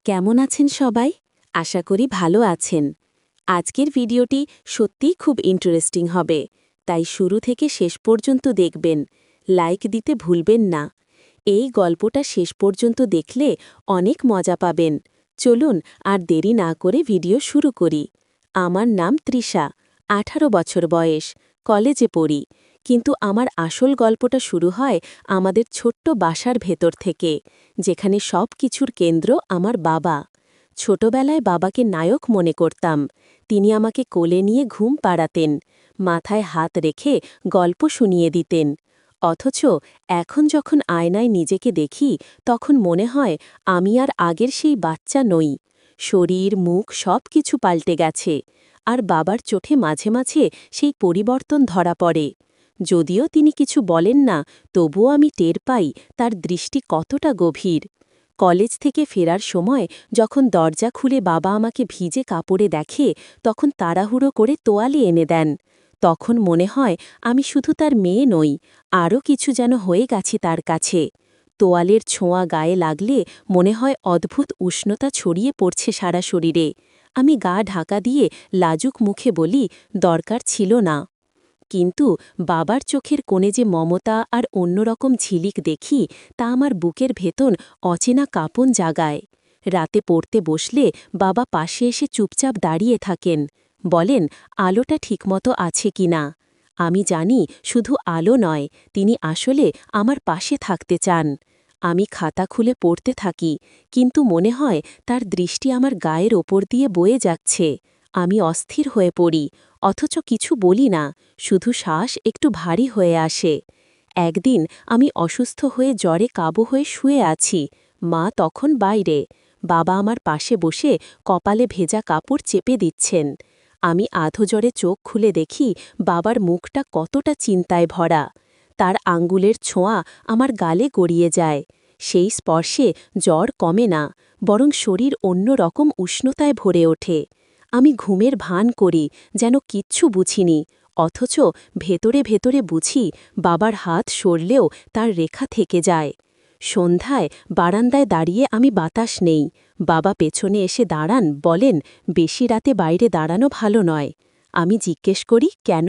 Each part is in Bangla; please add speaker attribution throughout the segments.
Speaker 1: কেমন আছেন সবাই? আশা করি ভালো আছেন। আজকের ভিডিওটি সত্যিই খুব ইন্টারেস্টিং হবে, তাই শুরু থেকে শেষ পর্যন্ত দেখবেন। লাইক দিতে ভুলবেন না। এই গল্পটা শেষ পর্যন্ত দেখলে অনেক মজা পাবেন। চলুন আর দেরি না করে ভিডিও শুরু করি। আমার নাম তৃষা, 18 বছর বয়স, কলেজে পড়ি। কিন্তু আমার আসল গল্পটা শুরু হয় আমাদের ছোট্ট বাসার ভেতর থেকে, যেখানে সব কিছুর কেন্দ্র আমার বাবা। ছোটবেলায় বাবাকে নায়ক মনে করতাম। তিনি আমাকে কোলে নিয়ে ঘুম পাড়াতেন, মাথায় হাত রেখে গল্প শুনিয়ে দিতেন। অথচ এখন যখন আয়নায় নিজেকে দেখি, তখন মনে হয় আমি আর আগের সেই বাচ্চা নই। শরীর, মুখ সব কিছু পাল্টে গেছে। আর বাবার চোখে মাঝে মাঝে সেই পরিবর্তন ধরা পড়ে। যদিও তিনি কিছু বলেন না, তবুও আমি টের পাই তার দৃষ্টি কতটা গভীর। কলেজ থেকে ফেরার সময় যখন দরজা খুলে বাবা আমাকে ভিজে কাপড়ে দেখে, তখন তাড়াহুড়ো করে তোয়ালে এনে দেন। তখন মনে হয় আমি শুধু তার মেয়ে নই, আরও কিছু যেন হয়ে গেছি তার কাছে। তোয়ালের ছোঁয়া গায়ে লাগলে মনে হয় অদ্ভুত উষ্ণতা ছড়িয়ে পড়ছে সারা শরীরে। আমি গা ঢাকা দিয়ে লাজুক মুখে বলি, দরকার ছিল না। কিন্তু বাবার চোখের কোণে যে মমতা আর অন্যরকম ঝিলিক দেখি, তা আমার বুকের ভেতর অচেনা কাঁপন জাগায়। রাতে পড়তে বসলে বাবা পাশে এসে চুপচাপ দাঁড়িয়ে থাকেন, বলেন আলোটা ঠিকমতো আছে কিনা। আমি জানি শুধু আলো নয়, তিনি আসলে আমার পাশে থাকতে চান। আমি খাতা খুলে পড়তে থাকি, কিন্তু মনে হয় তার দৃষ্টি আমার গায়ের ওপর দিয়ে বয়ে যাচ্ছে। আমি অস্থির হয়ে পড়ি, অথচ কিছু বলি না, শুধু শ্বাস একটু ভারী হয়ে আসে। একদিন আমি অসুস্থ হয়ে জ্বরে কাবু হয়ে শুয়ে আছি। মা তখন বাইরে। বাবা আমার পাশে বসে কপালে ভেজা কাপড় চেপে দিচ্ছেন। আমি আধোজ্বরে চোখ খুলে দেখি বাবার মুখটা কতটা চিন্তায় ভরা। তার আঙ্গুলের ছোঁয়া আমার গালে গড়িয়ে যায়। সেই স্পর্শে জ্বর কমে না, বরং শরীর অন্য রকম উষ্ণতায় ভরে ওঠে। আমি ঘুমের ভান করি, যেন কিচ্ছু বুঝিনি, অথচ ভেতরে ভেতরে বুঝি বাবার হাত সরলেও তার রেখা থেকে যায়। সন্ধ্যায় বারান্দায় দাঁড়িয়ে আমি বাতাস নেই। বাবা পেছনে এসে দাঁড়ান, বলেন বেশি রাতে বাইরে দাঁড়ানো ভালো নয়। আমি জিজ্ঞেস করি কেন?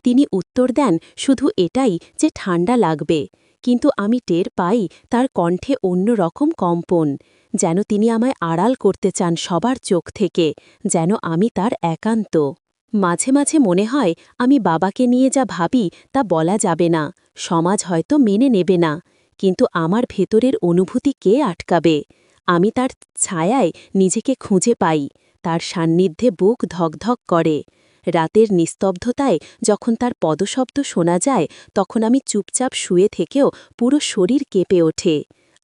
Speaker 1: তিনি উত্তর দেন শুধু এটাই যে ঠান্ডা লাগবে। কিন্তু আমি টের পাই তার কণ্ঠে অন্য রকম কম্পন, যেন তিনি আমায় আড়াল করতে চান সবার চোখ থেকে, যেন আমি তার একান্ত। মাঝে মাঝে মনে হয় আমি বাবাকে নিয়ে যা ভাবি তা বলা যাবে না, সমাজ হয়তো মেনে নেবে না। কিন্তু আমার ভেতরের অনুভূতি কে আটকাবে? আমি তার ছায়ায় নিজেকে খুঁজে পাই, তার সান্নিধ্যে বুক ধকধক করে। রাতের নিস্তব্ধতায় যখন তার পদশব্দ শোনা যায়, তখন আমি চুপচাপ শুয়ে থেকেও পুরো শরীর কেঁপে ওঠে।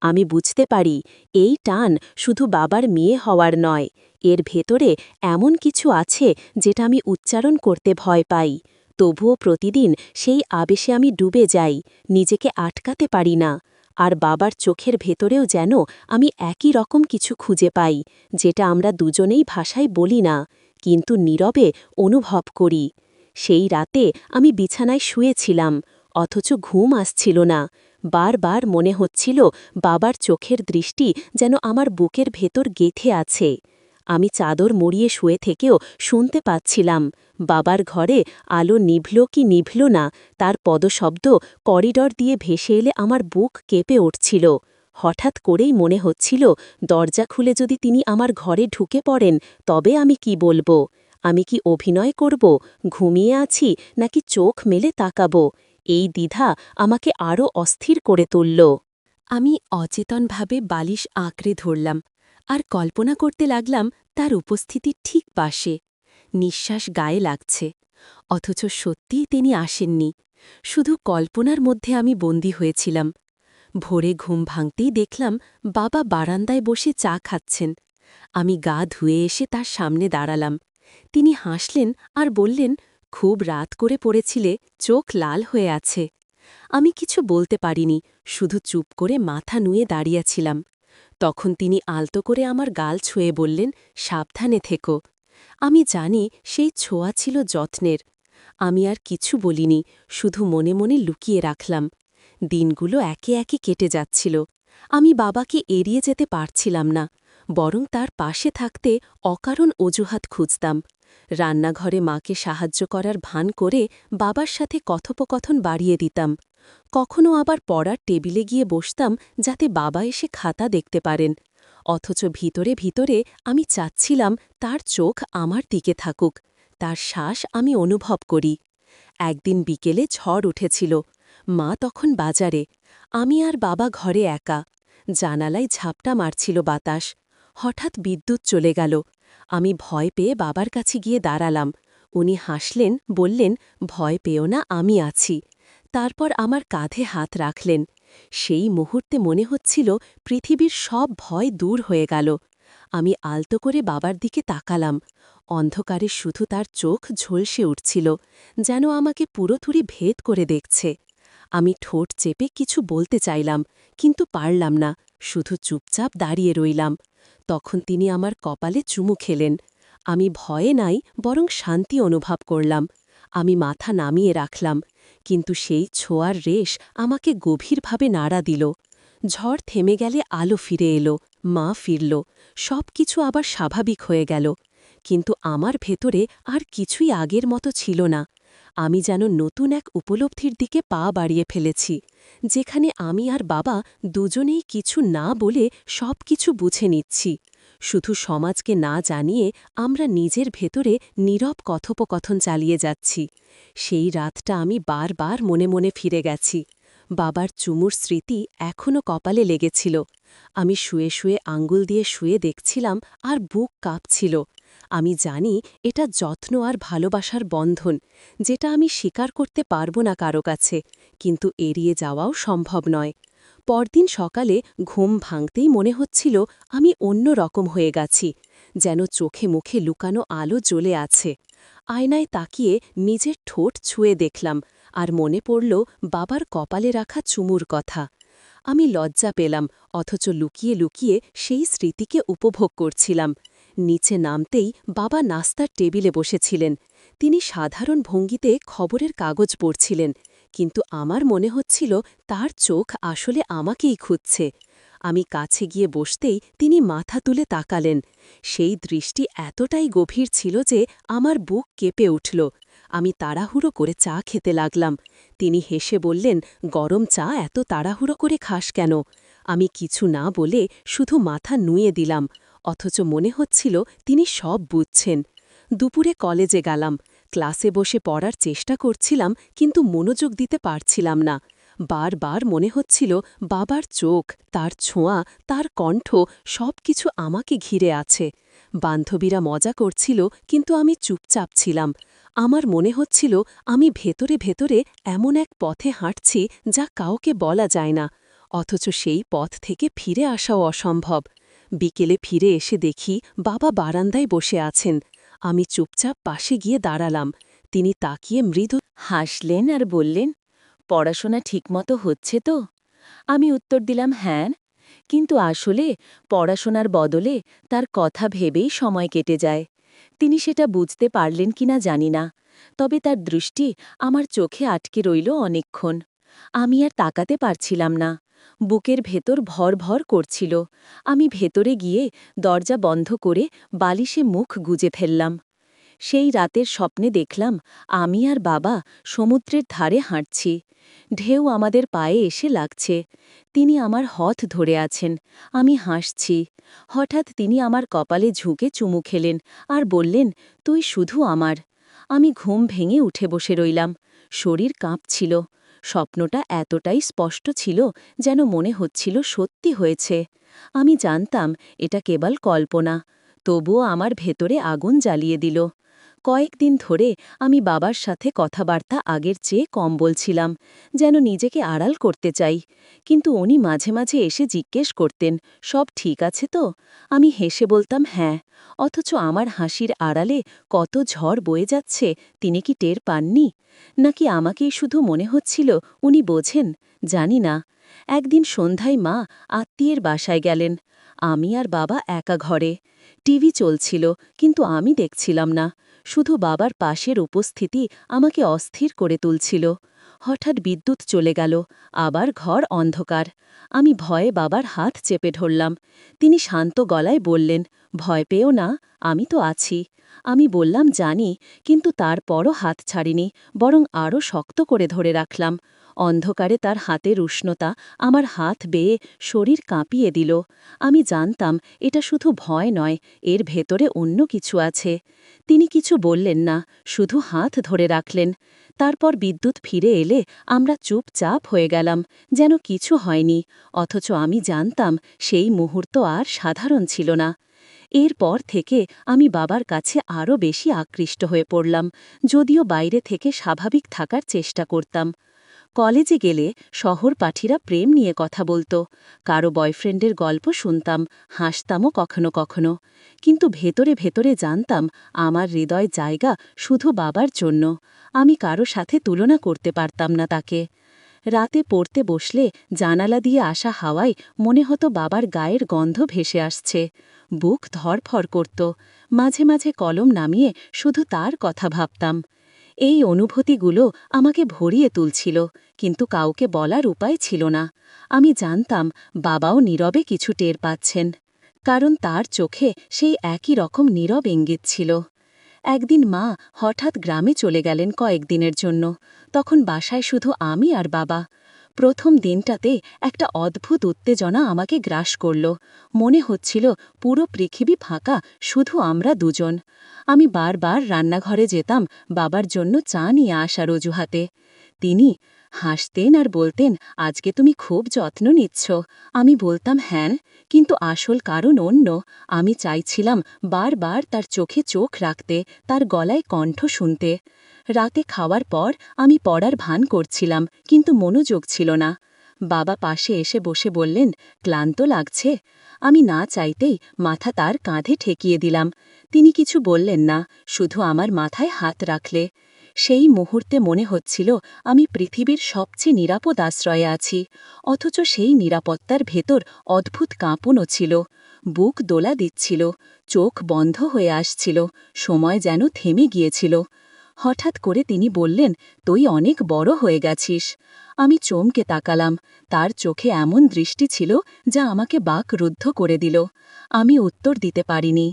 Speaker 1: আমি বুঝতে পারি এই টান শুধু বাবার মেয়ে হওয়ার নয়, এর ভেতরে এমন কিছু আছে যেটা আমি উচ্চারণ করতে ভয় পাই। তবুও প্রতিদিন সেই আবেশে আমি ডুবে যাই, নিজেকে আটকাতে পারি না। আর বাবার চোখের ভেতরেও যেন আমি একই রকম কিছু খুঁজে পাই, যেটা আমরা দুজনেই ভাষায় বলি না, কিন্তু নীরবে অনুভব করি। সেই রাতে আমি বিছানায় শুয়েছিলাম, অথচ ঘুম আসছিল না। বারবার মনে হচ্ছিল বাবার চোখের দৃষ্টি যেন আমার বুকের ভেতর গেঁথে আছে। আমি চাদর মুড়িয়ে শুয়ে থেকেও শুনতে পাচ্ছিলাম বাবার ঘরে আলো নিভল কি নিভল না, তার পদশব্দ করিডর দিয়ে ভেসে এলে আমার বুক কেঁপে উঠছিল। হঠাৎ করেই মনে হচ্ছিল দরজা খুলে যদি তিনি আমার ঘরে ঢুকে পড়েন, তবে আমি কি বলবো? আমি কি অভিনয় করব, ঘুমিয়ে আছি, নাকি চোখ মেলে তাকাবো? এই দ্বিধা আমাকে আরও অস্থির করে তুলল। আমি অচেতনভাবে বালিশ আঁকড়ে ধরলাম, আর কল্পনা করতে লাগলাম তার উপস্থিতি ঠিক পাশে। নিঃশ্বাস গায়ে লাগছে, অথচ সত্যিই তিনি আসেননি। শুধু কল্পনার মধ্যে আমি বন্দী হয়েছিলাম। ভোরে ঘুম ভাঙতেই দেখলাম বাবা বারান্দায় বসে চা খাচ্ছেন। আমি গা ধুয়ে এসে তার সামনে দাঁড়ালাম। তিনি হাসলেন আর বললেন, খুব রাত করে পড়েছিলে, চোখ লাল হয়ে আছে। আমি কিছু বলতে পারিনি, শুধু চুপ করে মাথা নুয়ে দাঁড়িয়েছিলাম। তখন তিনি আলতো করে আমার গাল ছুঁয়ে বললেন, সাবধানে থেকো। আমি জানি সেই ছোঁয়া ছিল যত্নের। আমি আর কিছু বলিনি, শুধু মনে মনে লুকিয়ে রাখলাম। দিনগুলো একে একে কেটে যাচ্ছিল। আমি বাবাকে এড়িয়ে যেতে পারছিলাম না, বরং তার পাশে থাকতে অকারণ অজুহাত খুঁজতাম। রান্নাঘরে মাকে সাহায্য করার ভান করে বাবার সাথে কথোপকথন বাড়িয়ে দিতাম। কখনো আবার পড়ার টেবিলে গিয়ে বসতাম যাতে বাবা এসে খাতা দেখতে পারেন। অথচ ভিতরে ভিতরে আমি চাচ্ছিলাম তার চোখ আমার দিকে থাকুক, তার শ্বাস আমি অনুভব করি। একদিন বিকেলে ঝড় উঠেছিল। মা তখন বাজারে, আমি আর বাবা ঘরে একা। জানালায় ঝাপটা মারছিল বাতাস। হঠাৎ বিদ্যুৎ চলে গেল। আমি ভয় পেয়ে বাবার কাছে গিয়ে দাঁড়ালাম। উনি হাসলেন, বললেন, ভয় পেও না, আমি আছি। তারপর আমার কাঁধে হাত রাখলেন। সেই মুহূর্তে মনে হচ্ছিল পৃথিবীর সব ভয় দূর হয়ে গেল। আমি আলতো করে বাবার দিকে তাকালাম। অন্ধকারে শুধু তার চোখ ঝলসে উঠছিল, যেন আমাকে পুরোপুরি ভেদ করে দেখছে। আমি ঠোঁট চেপে কিছু বলতে চাইলাম, কিন্তু পারলাম না, শুধু চুপচাপ দাঁড়িয়ে রইলাম। তখন তিনি আমার কপালে চুমু খেলেন। আমি ভয়ে নাই, বরং শান্তি অনুভব করলাম। আমি মাথা নামিয়ে রাখলাম, কিন্তু সেই ছোঁয়ার রেশ আমাকে গভীরভাবে নাড়া দিল। ঝড় থেমে গেলে আলো ফিরে এলো, মা ফিরল, সব কিছু আবার স্বাভাবিক হয়ে গেল। কিন্তু আমার ভেতরে আর কিছুই আগের মতো ছিল না। আমি যেন নতুন এক উপলব্ধির দিকে পা বাড়িয়ে ফেলেছি, যেখানে আমি আর বাবা দুজনেই কিছু না বলে সব কিছু বুঝে নিচ্ছি। শুধু সমাজকে না জানিয়ে আমরা নিজের ভেতরে নীরব কথোপকথন চালিয়ে যাচ্ছি। সেই রাতটা আমি বারবার মনে মনে ফিরে গেছি। বাবার চুমুর স্মৃতি এখনও কপালে লেগেছিল। আমি শুয়ে শুয়ে আঙ্গুল দিয়ে শুয়ে দেখছিলাম, আর বুক কাঁপছিল। আমি জানি এটা যত্ন আর ভালোবাসার বন্ধন, যেটা আমি স্বীকার করতে পারব না কারো কাছে, কিন্তু এড়িয়ে যাওয়াও সম্ভব নয়। পরদিন সকালে ঘুম ভাঙতেই মনে হচ্ছিল আমি অন্য রকম হয়ে গেছি, যেন চোখে মুখে লুকানো আলো জ্বলে আছে। আয়নায় তাকিয়ে নিজের ঠোঁট ছুঁয়ে দেখলাম, আর মনে পড়ল বাবার কপালে রাখা চুমুর কথা। আমি লজ্জা পেলাম, অথচ লুকিয়ে লুকিয়ে সেই স্মৃতিকে উপভোগ করছিলাম। নিচে নামতেই বাবা নাস্তার টেবিলে বসেছিলেন। তিনি সাধারণ ভঙ্গিতে খবরের কাগজ পড়ছিলেন, কিন্তু আমার মনে হচ্ছিল তার চোখ আসলে আমাকেই খুঁজছে। আমি কাছে গিয়ে বসতেই তিনি মাথা তুলে তাকালেন। সেই দৃষ্টি এতটাই গভীর ছিল যে আমার বুক কেঁপে উঠল। আমি তাড়াহুড়ো করে চা খেতে লাগলাম। তিনি হেসে বললেন, গরম চা এত তাড়াহুড়ো করে খাস কেন? আমি কিছু না বলে শুধু মাথা নুয়ে দিলাম, অথচ মনে হচ্ছিল তিনি সব বুঝছেন। দুপুরে কলেজে গেলাম। ক্লাসে বসে পড়ার চেষ্টা করছিলাম, কিন্তু মনোযোগ দিতে পারছিলাম না। বারবার মনে হচ্ছিল বাবার চোখ, তার ছোঁয়া, তার কণ্ঠ, সব কিছু আমাকে ঘিরে আছে। বান্ধবীরা মজা করছিল, কিন্তু আমি চুপচাপ ছিলাম। আমার মনে হচ্ছিল আমি ভেতরে ভেতরে এমন এক পথে হাঁটছি যা কাউকে বলা যায় না, অথচ সেই পথ থেকে ফিরে আসাও অসম্ভব। বিকেলে ফিরে এসে দেখি বাবা বারান্দায় বসে আছেন। আমি চুপচাপ পাশে গিয়ে দাঁড়ালাম। তিনি তাকিয়ে মৃদু হাসলেন আর বললেন, পড়াশোনা ঠিকমতো হচ্ছে তো? আমি উত্তর দিলাম, হ্যাঁ। কিন্তু আসলে পড়াশোনার বদলে তার কথা ভেবেই সময় কেটে যায়। তিনি সেটা বুঝতে পারলেন কিনা জানি না, তবে তার দৃষ্টি আমার চোখে আটকে রইল অনেকক্ষণ। আমি আর তাকাতে পারছিলাম না। বুকের ভেতর ভর ভর করছিল। আমি ভেতরে গিয়ে দরজা বন্ধ করে বালিশে মুখ গুজে ফেললাম। সেই রাতের স্বপ্নে দেখলাম আমি আর বাবা সমুদ্রের ধারে হাঁটছি। ঢেউ আমাদের পায়ে এসে লাগছে। তিনি আমার হথ ধরে আছেন, আমি হাসছি। হঠাৎ তিনি আমার কপালে ঝুঁকে চুমু খেলেন আর বললেন, তুই শুধু আমার। আমি ঘুম ভেঙে উঠে বসে রইলাম। শরীর কাঁপছিল। স্বপ্নটা এতটাই স্পষ্ট ছিল যেন মনে হচ্ছিল সত্যি হয়েছে। আমি জানতাম এটা কেবল কল্পনা, তবুও আমার ভেতরে আগুন জ্বালিয়ে দিল। কয়েকদিন ধরে আমি বাবার সাথে কথাবার্তা আগের চেয়ে কম বলছিলাম, যেন নিজেকে আড়াল করতে চাই। কিন্তু উনি মাঝে মাঝে এসে জিজ্ঞেস করতেন, সব ঠিক আছে তো? আমি হেসে বলতাম হ্যাঁ, অথচ আমার হাসির আড়ালে কত ঝড় বয়ে যাচ্ছে তিনি কি টের পাননি? নাকি আমাকেই শুধু মনে হচ্ছিল উনি বোঝেন? জানি না। একদিন সন্ধ্যায় মা আত্মীয়ের বাসায় গেলেন। আমি আর বাবা একা ঘরে। টিভি চলছিল, কিন্তু আমি দেখছিলাম না। শুধু বাবার পাশের উপস্থিতি আমাকে অস্থির করে তুলছিল। হঠাৎ বিদ্যুৎ চলে গেল, আবার ঘর অন্ধকার। আমি ভয়ে বাবার হাত চেপে ধরলাম। তিনি শান্ত গলায় বললেন, ভয় পেও না, আমি তো আছি। আমি বললাম জানি, কিন্তু তারপরও হাত ছাড়িনি, বরং আরও শক্ত করে ধরে রাখলাম। অন্ধকারে তার হাতের উষ্ণতা আমার হাত বেয়ে শরীর কাঁপিয়ে দিল। আমি জানতাম এটা শুধু ভয় নয়, এর ভেতরে অন্য কিছু আছে। তিনি কিছু বললেন না, শুধু হাত ধরে রাখলেন। তারপর বিদ্যুৎ ফিরে এলে আমরা চুপচাপ হয়ে গেলাম, যেন কিছু হয়নি। অথচ আমি জানতাম সেই মুহূর্ত আর সাধারণ ছিল না। এরপর থেকে আমি বাবার কাছে আরও বেশি আকৃষ্ট হয়ে পড়লাম, যদিও বাইরে থেকে স্বাভাবিক থাকার চেষ্টা করতাম। কলেজে গেলে শহরপাঠীরা প্রেম নিয়ে কথা বলতো, কারো বয়ফ্রেন্ডের গল্প শুনতাম, হাসতামও কখনো কখনো। কিন্তু ভেতরে ভেতরে জানতাম আমার হৃদয় জায়গা শুধু বাবার জন্য। আমি কারো সাথে তুলনা করতে পারতাম না তাকে। রাতে পড়তে বসলে জানালা দিয়ে আসা হাওয়ায় মনে হতো বাবার গায়ের গন্ধ ভেসে আসছে। বুক ধড়ফড় করত। মাঝে মাঝে কলম নামিয়ে শুধু তার কথা ভাবতাম। এই অনুভূতিগুলো আমাকে ভরিয়ে তুলছিল, কিন্তু কাউকে বলার উপায় ছিল না। আমি জানতাম বাবাও নীরবে কিছু টের পাচ্ছেন, কারণ তার চোখে সেই একই রকম নীরব ইঙ্গিত ছিল। একদিন মা হঠাৎ গ্রামে চলে গেলেন কয়েকদিনের জন্য। তখন বাসায় শুধু আমি আর বাবা। প্রথম দিনটাতে একটা অদ্ভুত উত্তেজনা আমাকে গ্রাস করল। মনে হচ্ছিল পুরো পৃথিবী ফাঁকা, শুধু আমরা দুজন। আমি বারবার রান্নাঘরে যেতাম বাবার জন্য চা নিয়ে আসার অজুহাতে। তিনি হাসতেন আর বলতেন, আজকে তুমি খুব যত্ন নিচ্ছ। আমি বলতাম হ্যাঁ, কিন্তু আসল কারণ অন্য। আমি চাইছিলাম বারবার তার চোখে চোখ রাখতে, তার গলায় কণ্ঠ শুনতে। রাতে খাওয়ার পর আমি পড়ার ভান করছিলাম, কিন্তু মনোযোগ ছিল না। বাবা পাশে এসে বসে বললেন, ক্লান্ত লাগছে? আমি না চাইতেই মাথা তার কাঁধে ঠেকিয়ে দিলাম। তিনি কিছু বললেন না, শুধু আমার মাথায় হাত রাখলে। সেই মুহূর্তে মনে হচ্ছিল আমি পৃথিবীর সবচেয়ে নিরাপদ আশ্রয়ে আছি, অথচ সেই নিরাপত্তার ভেতর অদ্ভুত কাঁপনও ছিল। বুক দোলা দিচ্ছিল, চোখ বন্ধ হয়ে আসছিল, সময় যেন থেমে গিয়েছিল। হঠাৎ করে তিনি বললেন, তুই অনেক বড় হয়ে গেছিস। আমি চমকে তাকালাম। তার চোখে এমন দৃষ্টি ছিল যা আমাকে বাকরুদ্ধ করে দিল। আমি উত্তর দিতে পারিনি,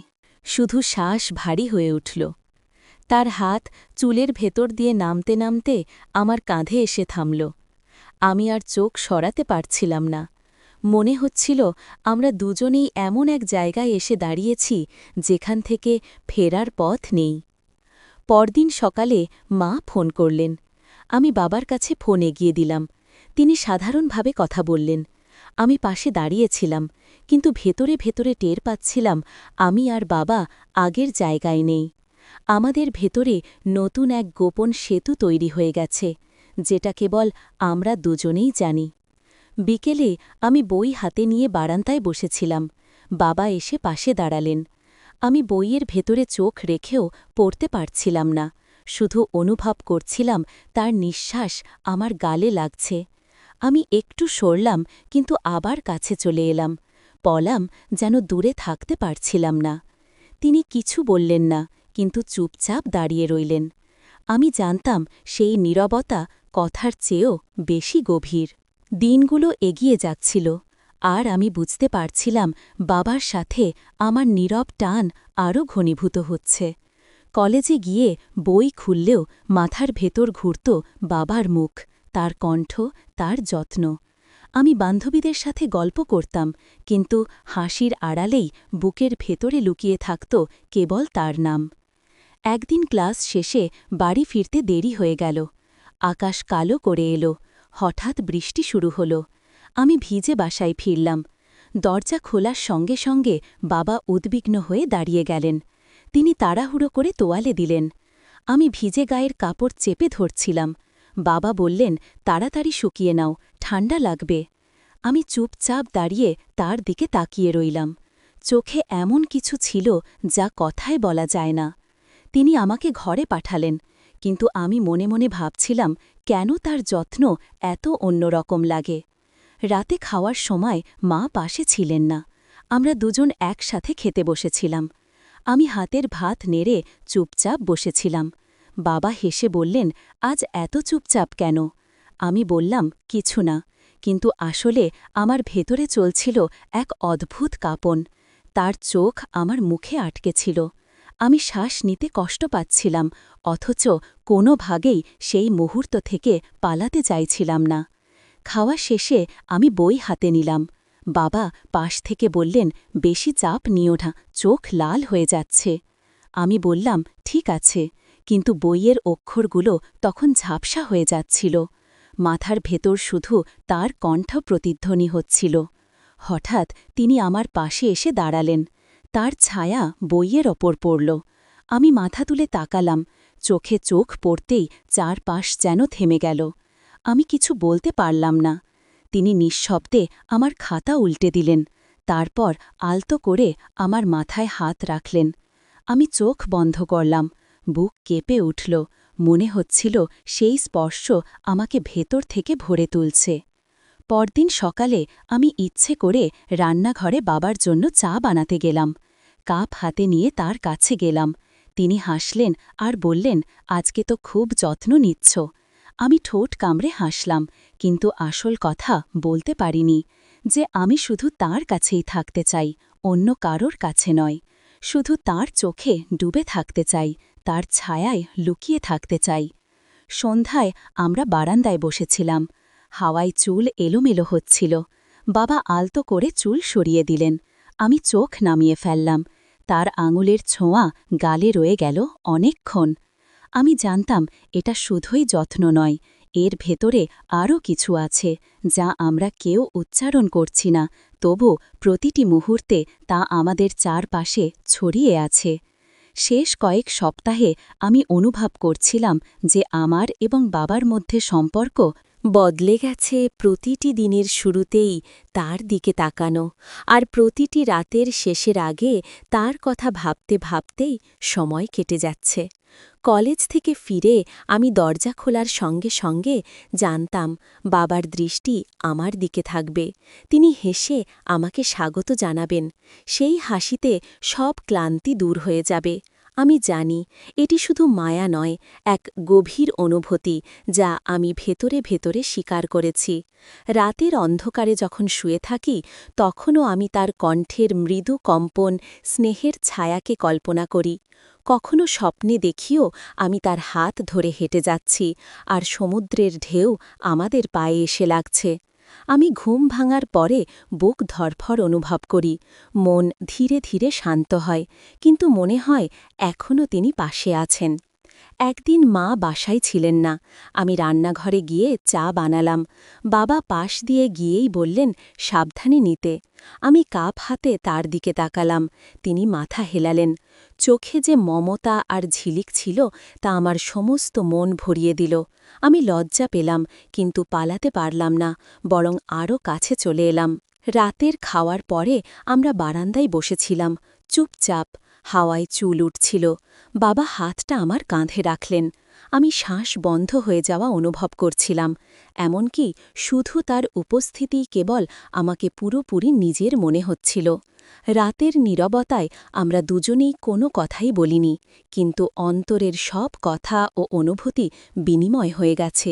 Speaker 1: শুধু শ্বাস ভারী হয়ে উঠল। তার হাত চুলের ভেতর দিয়ে নামতে নামতে আমার কাঁধে এসে থামল। আমি আর চোখ সরাতে পারছিলাম না। মনে হচ্ছিল আমরা দুজনেই এমন এক জায়গায় এসে দাঁড়িয়েছি যেখান থেকে ফেরার পথ নেই। পরদিন সকালে মা ফোন করলেন। আমি বাবার কাছে ফোন এগিয়ে দিলাম। তিনি সাধারণভাবে কথা বললেন। আমি পাশে দাঁড়িয়েছিলাম, কিন্তু ভেতরে ভেতরে টের পাচ্ছিলাম আমি আর বাবা আগের জায়গায় নেই। আমাদের ভেতরে নতুন এক গোপন সেতু তৈরি হয়ে গেছে, যেটা কেবল আমরা দুজনেই জানি। বিকেলে আমি বই হাতে নিয়ে বারান্দায় বসেছিলাম। বাবা এসে পাশে দাঁড়ালেন। আমি বইয়ের ভেতরে চোখ রেখেও পড়তে পারছিলাম না, শুধু অনুভব করছিলাম তার নিঃশ্বাস আমার গালে লাগছে। আমি একটু সরলাম, কিন্তু আবার কাছে চলে এলাম। পলাম যেন দূরে থাকতে পারছিলাম না। তিনি কিছু বললেন না, কিন্তু চুপচাপ দাঁড়িয়ে রইলেন। আমি জানতাম সেই নীরবতা কথার চেয়েও বেশি গভীর। দিনগুলো এগিয়ে যাচ্ছিল, আর আমি বুঝতে পারছিলাম বাবার সাথে আমার নীরব টান আরও ঘনীভূত হচ্ছে। কলেজে গিয়ে বই খুললেও মাথার ভেতর ঘুরত বাবার মুখ, তার কণ্ঠ, তার যত্ন। আমি বান্ধবীদের সাথে গল্প করতাম, কিন্তু হাসির আড়ালেই বুকের ভেতরে লুকিয়ে থাকত কেবল তার নাম। একদিন ক্লাস শেষে বাড়ি ফিরতে দেরি হয়ে গেল। আকাশ কালো করে এলো, হঠাৎ বৃষ্টি শুরু হল। আমি ভিজে বাসায় ফিরলাম। দরজা খোলার সঙ্গে সঙ্গে বাবা উদ্বিগ্ন হয়ে দাঁড়িয়ে গেলেন। তিনি তাড়াহুড়ো করে তোয়ালে দিলেন। আমি ভিজে গায়ের কাপড় চেপে ধরছিলাম। বাবা বললেন, তাড়াতাড়ি শুকিয়ে নাও, ঠান্ডা লাগবে। আমি চুপচাপ দাঁড়িয়ে তার দিকে তাকিয়ে রইলাম। চোখে এমন কিছু ছিল যা কথায় বলা যায় না। তিনি আমাকে ঘরে পাঠালেন, কিন্তু আমি মনে মনে ভাবছিলাম কেন তার যত্ন এত অন্যরকম লাগে। রাতে খাওয়ার সময় মা পাশে ছিলেন না। আমরা দুজন একসাথে খেতে বসেছিলাম। আমি হাতের ভাত নেড়ে চুপচাপ বসেছিলাম। বাবা হেসে বললেন, আজ এত চুপচাপ কেন? আমি বললাম, কিছু না। কিন্তু আসলে আমার ভেতরে চলছিল এক অদ্ভুত কাঁপন। তার চোখ আমার মুখে আটকে ছিল। আমি শ্বাস নিতে কষ্ট পাচ্ছিলাম, অথচ কোনো ভাগেই সেই মুহূর্ত থেকে পালাতে চাইছিলাম না। খাওয়া শেষে আমি বই হাতে নিলাম। বাবা পাশ থেকে বললেন, বেশি চাপ নিও না, চোখ লাল হয়ে যাচ্ছে। আমি বললাম, ঠিক আছে, কিন্তু বইয়ের অক্ষরগুলো তখন ঝাপসা হয়ে যাচ্ছিল। মাথার ভেতর শুধু তার কণ্ঠ প্রতিধ্বনি হচ্ছিল। হঠাৎ তিনি আমার পাশে এসে দাঁড়ালেন। তার ছায়া বইয়ের ওপর পড়ল। আমি মাথা তুলে তাকালাম। চোখে চোখ পড়তেই চারপাশ যেন থেমে গেল। আমি কিছু বলতে পারলাম না। তিনি নিঃশব্দে আমার খাতা উল্টে দিলেন। তারপর আলতো করে আমার মাথায় হাত রাখলেন। আমি চোখ বন্ধ করলাম। বুক কেঁপে উঠল। মনে হচ্ছিল সেই স্পর্শ আমাকে ভেতর থেকে ভরে তুলছে। পরদিন সকালে আমি ইচ্ছে করে রান্নাঘরে বাবার জন্য চা বানাতে গেলাম। কাপ হাতে নিয়ে তার কাছে গেলাম। তিনি হাসলেন আর বললেন, আজকে তো খুব যত্ন নিচ্ছ। আমি ঠোঁট কামড়ে হাসলাম, কিন্তু আসল কথা বলতে পারিনি, যে আমি শুধু তার কাছেই থাকতে চাই, অন্য কারোর কাছে নয়। শুধু তার চোখে ডুবে থাকতে চাই, তার ছায়ায় লুকিয়ে থাকতে চাই। সন্ধ্যায় আমরা বারান্দায় বসেছিলাম। হাওয়ায় চুল এলোমেলো হচ্ছিল। বাবা আলতো করে চুল সরিয়ে দিলেন। আমি চোখ নামিয়ে ফেললাম। তার আঙুলের ছোঁয়া গালে রয়ে গেল অনেকক্ষণ। আমি জানতাম এটা শুধুই যত্ন নয়, এর ভেতরে আরও কিছু আছে, যা আমরা কেউ উচ্চারণ করছি না, তবু প্রতিটি মুহূর্তে তা আমাদের চারপাশে ছড়িয়ে আছে। শেষ কয়েক সপ্তাহে আমি অনুভব করছিলাম যে আমার এবং বাবার মধ্যে সম্পর্ক বদলে গেছে। প্রতিটি দিনের শুরুতেই তার দিকে তাকানো, আর প্রতিটি রাতের শেষের আগে তার কথা ভাবতে ভাবতেই সময় কেটে যাচ্ছে। কলেজ থেকে ফিরে আমি দরজা খোলার সঙ্গে সঙ্গে জানতাম বাবার দৃষ্টি আমার দিকে থাকবে। তিনি হেসে আমাকে স্বাগত জানাবেন। সেই হাসিতে সব ক্লান্তি দূর হয়ে যাবে। আমি জানি এটি শুধু মায়া নয়, এক গভীর অনুভূতি যা আমি ভেতরে ভেতরে স্বীকার করেছি। রাতের অন্ধকারে যখন শুয়ে থাকি, তখনও আমি তার কণ্ঠের মৃদু কম্পন, স্নেহের ছায়াকে কল্পনা করি। কখনো স্বপ্নে দেখিও আমি তার হাত ধরে হেঁটে যাচ্ছি, আর সমুদ্রের ঢেউ আমাদের পায়ে এসে লাগছে। আমি ঘুম ভাঙার পরে বুক ধরফর অনুভব করি, মন ধীরে ধীরে শান্ত হয়, কিন্তু মনে হয় এখনও তিনি পাশে আছেন। একদিন মা বাসায় ছিলেন না। আমি রান্নাঘরে গিয়ে চা বানালাম। বাবা পাশ দিয়ে গিয়েই বললেন, সাবধানে নিতে। আমি কাপ হাতে তার দিকে তাকালাম। তিনি মাথা হেলালেন। চোখে যে মমতা আর ঝিলিক ছিল, তা আমার সমস্ত মন ভরিয়ে দিল। আমি লজ্জা পেলাম, কিন্তু পালাতে পারলাম না, বরং আরও কাছে চলে এলাম। রাতের খাওয়ার পরে আমরা বারান্দায় বসেছিলাম, চুপচাপ। হাওয়ায় চুল উঠছিল। বাবা হাতটা আমার কাঁধে রাখলেন। আমি শ্বাস বন্ধ হয়ে যাওয়া অনুভব করছিলাম। এমনকি শুধু তার উপস্থিতি কেবল আমাকে পুরোপুরি নিজের মনে হচ্ছিল। রাতের নীরবতায় আমরা দুজনেই কোনো কথাই বলিনি, কিন্তু অন্তরের সব কথা ও অনুভূতি বিনিময় হয়ে গেছে।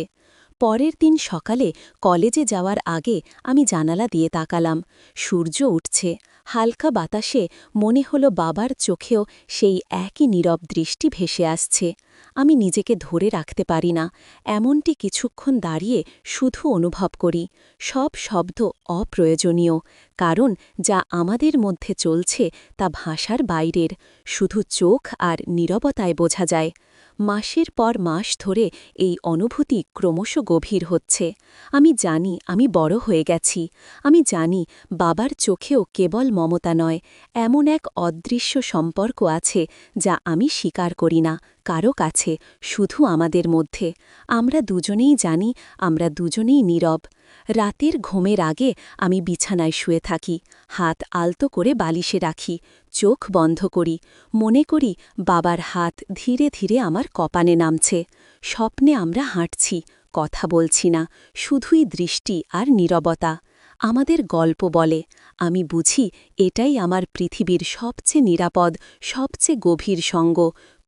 Speaker 1: পরের দিন সকালে কলেজে যাওয়ার আগে আমি জানালা দিয়ে তাকালাম। সূর্য উঠছে। হালকা বাতাসে মনে হলো বাবার চোখেও সেই একই নীরব দৃষ্টি ভেসে আসছে। আমি নিজেকে ধরে রাখতে পারি না, এমনটি কিছুক্ষণ দাঁড়িয়ে শুধু অনুভব করি। সব শব্দ অপ্রয়োজনীয়, কারণ যা আমাদের মধ্যে চলছে তা ভাষার বাইরের, শুধু চোখ আর নীরবতায় বোঝা যায়। মাসের পর মাস ধরে এই অনুভূতি ক্রমশ গভীর হচ্ছে। আমি জানি আমি বড় হয়ে গেছি। আমি জানি বাবার চোখেও কেবল মমতা নয়, এমন এক অদৃশ্য সম্পর্ক আছে যা আমি স্বীকার করি না কারো কাছে, শুধু আমাদের মধ্যে। আমরা দুজনেই জানি, আমরা দুজনেই নীরব। রাতের ঘুমের আগে আমি বিছানায় শুয়ে থাকি, হাত আলতো করে বালিশে রাখি, চোখ বন্ধ করি, মনে করি বাবার হাত ধীরে ধীরে আমার কপালে নামছে। স্বপ্নে আমরা হাঁটছি, কথা বলছি না, শুধুই দৃষ্টি আর নীরবতা। আমাদের গল্প বলে। আমি বুঝি এটাই আমার পৃথিবীর সবচেয়ে নিরাপদ, সবচেয়ে গভীর সঙ্গ।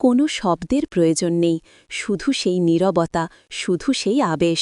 Speaker 1: কোনো শব্দের প্রয়োজন নেই, শুধু সেই নীরবতা, শুধু সেই আবেশ।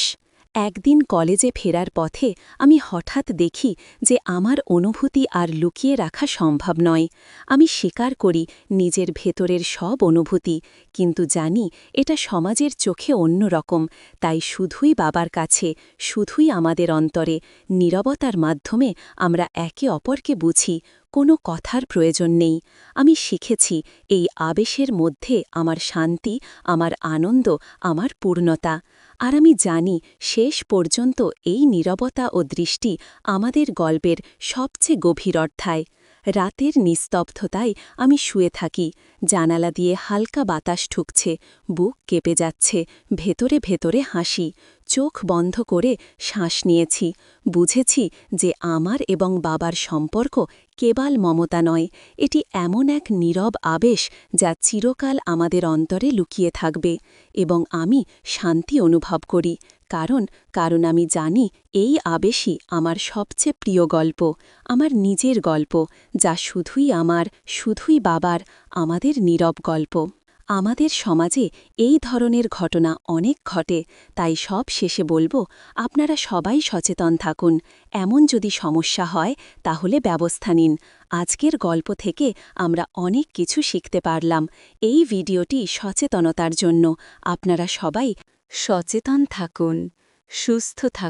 Speaker 1: একদিন কলেজে ফেরার পথে আমি হঠাৎ দেখি যে আমার অনুভূতি আর লুকিয়ে রাখা সম্ভব নয়। আমি স্বীকার করি নিজের ভেতরের সব অনুভূতি, কিন্তু জানি এটা সমাজের চোখে অন্যরকম। তাই শুধুই বাবার কাছে, শুধুই আমাদের অন্তরে, নীরবতার মাধ্যমে আমরা একে অপরকে বুঝি। কোনো কথার প্রয়োজন নেই। আমি শিখেছি এই আবেশের মধ্যে আমার শান্তি, আমার আনন্দ, আমার পূর্ণতা। আর আমি জানি শেষ পর্যন্ত এই নীরবতা ও দৃষ্টি আমাদের গল্পের সবচেয়ে গভীর অর্থায়। রাতের নিস্তব্ধতায় আমি শুয়ে থাকি, জানালা দিয়ে হালকা বাতাস ঠুকছে, বুক কেঁপে যাচ্ছে, ভেতরে ভেতরে হাসি। চোখ বন্ধ করে শ্বাস নিয়েছি, বুঝেছি যে আমার এবং বাবার সম্পর্ক কেবল মমতা নয়, এটি এমন এক নীরব আবেশ যা চিরকাল আমাদের অন্তরে লুকিয়ে থাকবে। এবং আমি শান্তি অনুভব করি, কারণ আমি জানি এই আবেশই আমার সবচেয়ে প্রিয় গল্প, আমার নিজের গল্প, যা শুধুই বাবার, আমাদের নীরব গল্প। আমাদের সমাজে এই ধরনের ঘটনা অনেক ঘটে, তাই সব শেষে বলবো, আপনারা সবাই সচেতন থাকুন। এমন যদি সমস্যা হয় তাহলে ব্যবস্থা নিন। আজকের গল্প থেকে আমরা অনেক কিছু শিখতে পারলাম। এই ভিডিওটি সচেতনতার জন্য। আপনারা সবাই সচেতন থাকুন, সুস্থ থাকুন।